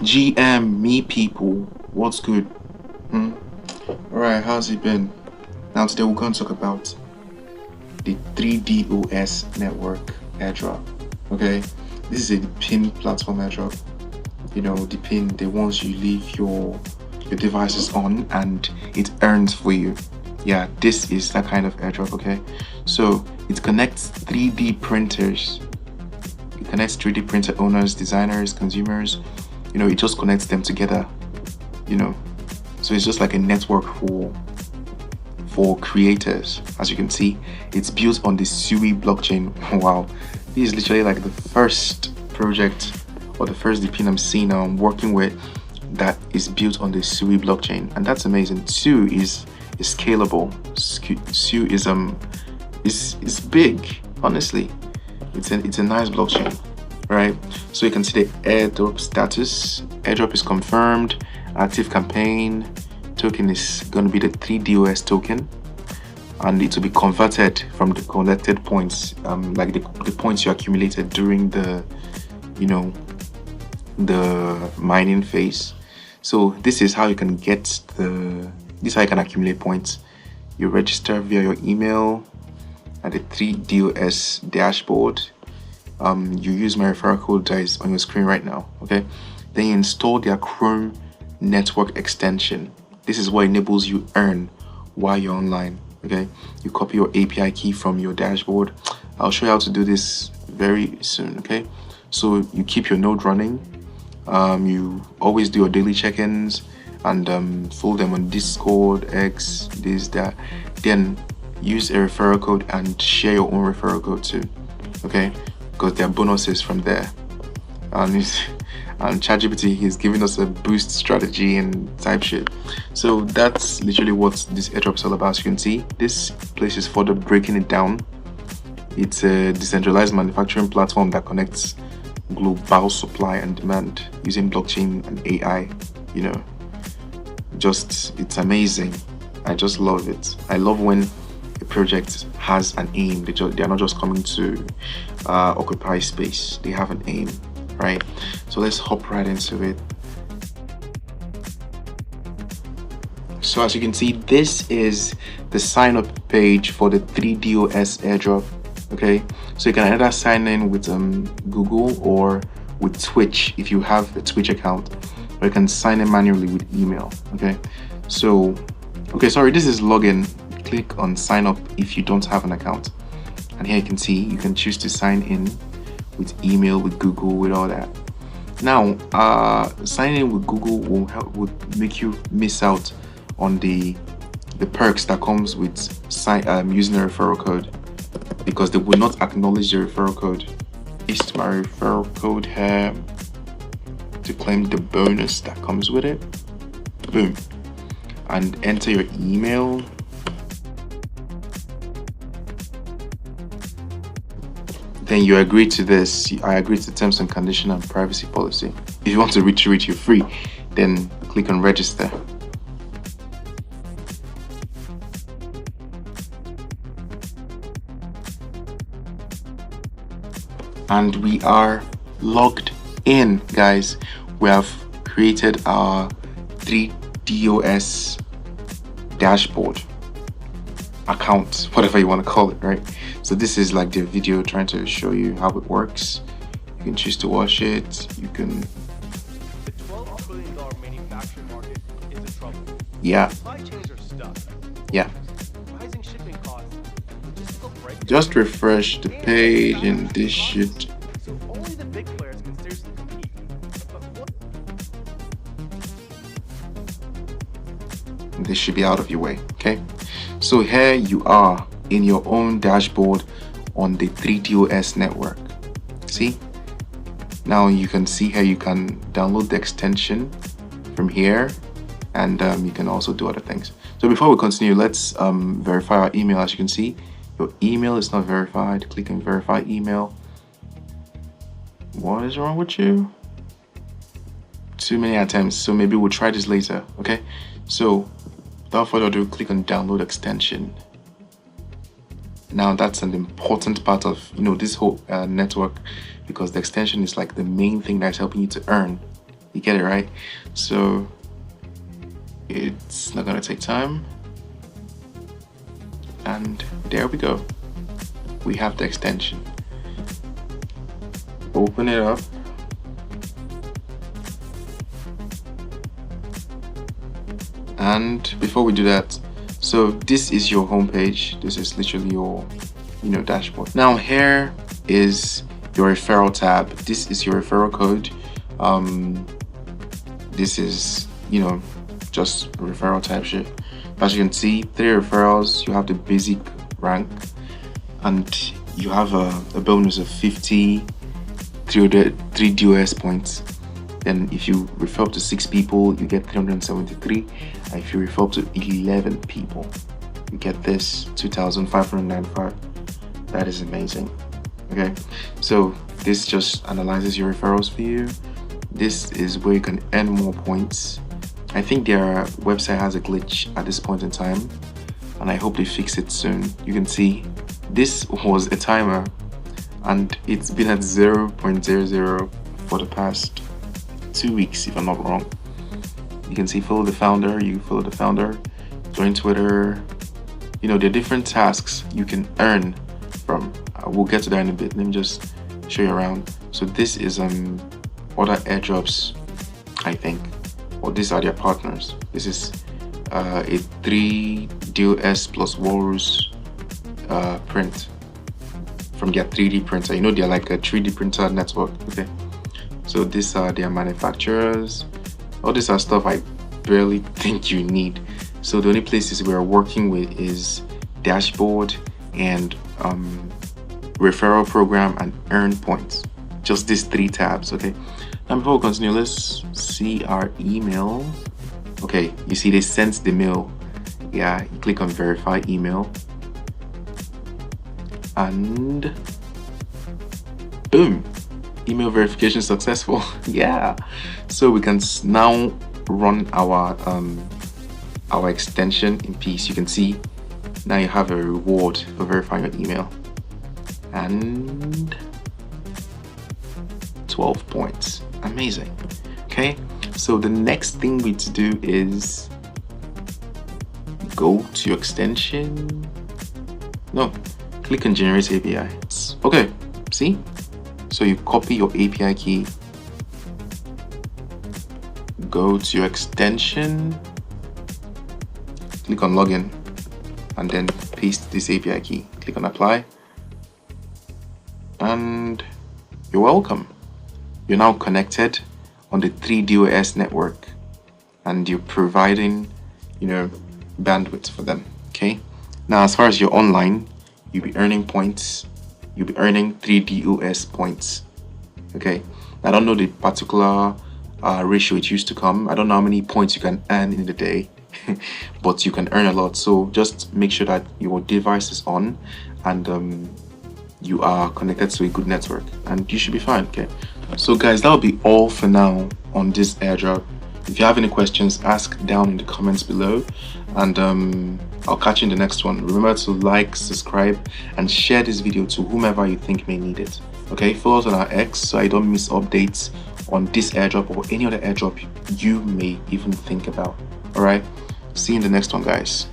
GM, me people, what's good? Alright, how's it been? Now today we're going to talk about the 3DOS network airdrop. Okay, this is a Depin platform airdrop. You know, Depin, the ones you leave your devices on and it earns for you. Yeah, this is that kind of airdrop. Okay, so it connects 3D printers. It connects 3D printer owners, designers, consumers. You know, it just connects them together. You know, so it's just like a network for creators. As you can see, it's built on the Sui blockchain. Wow, this is literally like the first project or the first Depin I'm seeing now I'm working with that is built on the Sui blockchain, and that's amazing. Sui is scalable. Sui is big. Honestly, it's a nice blockchain, right? So you can see the airdrop status. Airdrop is confirmed. Active campaign. Token is going to be the 3DOS token, and it will be converted from the collected points, like the points you accumulated during the mining phase. So this is how you can accumulate points. You register via your email at the 3DOS dashboard. You use my referral code that is on your screen right now. Okay, then you install their Chrome network extension. This is what enables you earn while you're online. Okay, you copy your API key from your dashboard. I'll show you how to do this very soon. Okay, so you keep your node running. You always do your daily check-ins and follow them on Discord, X, this, that. Then use a referral code and share your own referral code too. Okay, because there are bonuses from there. And ChatGPT is giving us a boost strategy and type shit. So that's literally what this airdrop is all about. As you can see, this place is further breaking it down. It's a decentralized manufacturing platform that connects global supply and demand using blockchain and AI. You know, it's amazing. I just love it. I love when a project has an aim. They are not just coming to occupy space. They have an aim. Right, so let's hop right into it. So as you can see, this is the sign up page for the 3DOS airdrop. Okay, so you can either sign in with Google or with Twitch if you have a Twitch account, or you can sign in manually with email. Okay, so sorry, this is login. Click on sign up if you don't have an account, and here you can see you can choose to sign in with email, with Google, with all that. Now, signing in with Google would make you miss out on the perks that comes with using a referral code, because they will not acknowledge the referral code. Paste my referral code here to claim the bonus that comes with it. Boom, and enter your email. Then you agree to this. I agree to terms and condition and privacy policy. If you want to reach you free, then click on register. And we are logged in, guys. We have created our 3DOS dashboard account, whatever you want to call it, right? So this is like the video trying to show you how it works. You can choose to watch it. You can. The $12 trillion manufacturing market is in trouble. Yeah. Supply chains are stuck. Yeah. Rising shipping costs, logistical breakdowns. Just refresh the page and this shit. So only the big players can seriously compete. But This should be out of your way, okay? So here you are in your own dashboard on the 3DOS network. See? Now you can see here you can download the extension from here, and you can also do other things. So before we continue, let's verify our email. As you can see, your email is not verified. Click on verify email. What is wrong with you? Too many attempts, so maybe we'll try this later. Okay, so without further ado, click on download extension. Now that's an important part of this whole network, because the extension is like the main thing that's helping you to earn. You get it, right? So it's not gonna take time. And there we go. We have the extension. Open it up. And before we do that, so this is your homepage. This is literally your, dashboard. Now here is your referral tab. This is your referral code. This is, just referral type shit. As you can see, 3 referrals. You have the basic rank, and you have a bonus of 50 3 DOS points. Then if you refer up to 6 people, you get 373. And if you refer up to 11 people, you get this 2,595. That is amazing. Okay, so this just analyzes your referrals for you. This is where you can earn more points. I think their website has a glitch at this point in time, and I hope they fix it soon. You can see this was a timer, and it's been at 0.00 for the past 2 weeks, if I'm not wrong. You can see follow the founder, join Twitter. There are different tasks you can earn from. We'll get to that in a bit. Let me just show you around. So this is other airdrops, I think, or these are their partners. This is a 3 DOS plus walrus print from their 3D printer. They're like a 3D printer network. Okay, so these are their manufacturers. All these are stuff I barely think you need. So the only places we're working with is dashboard and referral program and earn points. Just these 3 tabs. Okay, now before we continue, let's see our email. Okay, you see they sent the mail. Yeah, you click on verify email, and boom, email verification successful. Yeah, so we can now run our extension in peace. You can see now you have a reward for verifying your email, and 12 points. Amazing. Okay, so the next thing we need to do is go to your extension. No, click on generate API. Okay, see, so you copy your API key, go to your extension, click on login, and then paste this API key. Click on apply, and you're welcome. You're now connected on the 3 DOS network, and you're providing, bandwidth for them. Okay, now as far as you're online, you'll be earning points. You'll be earning 3 DOS points. Okay, I don't know the particular ratio it used to come. I don't know how many points you can earn in the day, but you can earn a lot. So just make sure that your device is on and you are connected to a good network, and you should be fine. Okay, so guys, that'll be all for now on this airdrop. If you have any questions, ask down in the comments below, and I'll catch you in the next one. Remember to like, subscribe, and share this video to whomever you think may need it. Okay, follow us on our X so I don't miss updates on this airdrop or any other airdrop you may even think about. All right, see you in the next one, guys.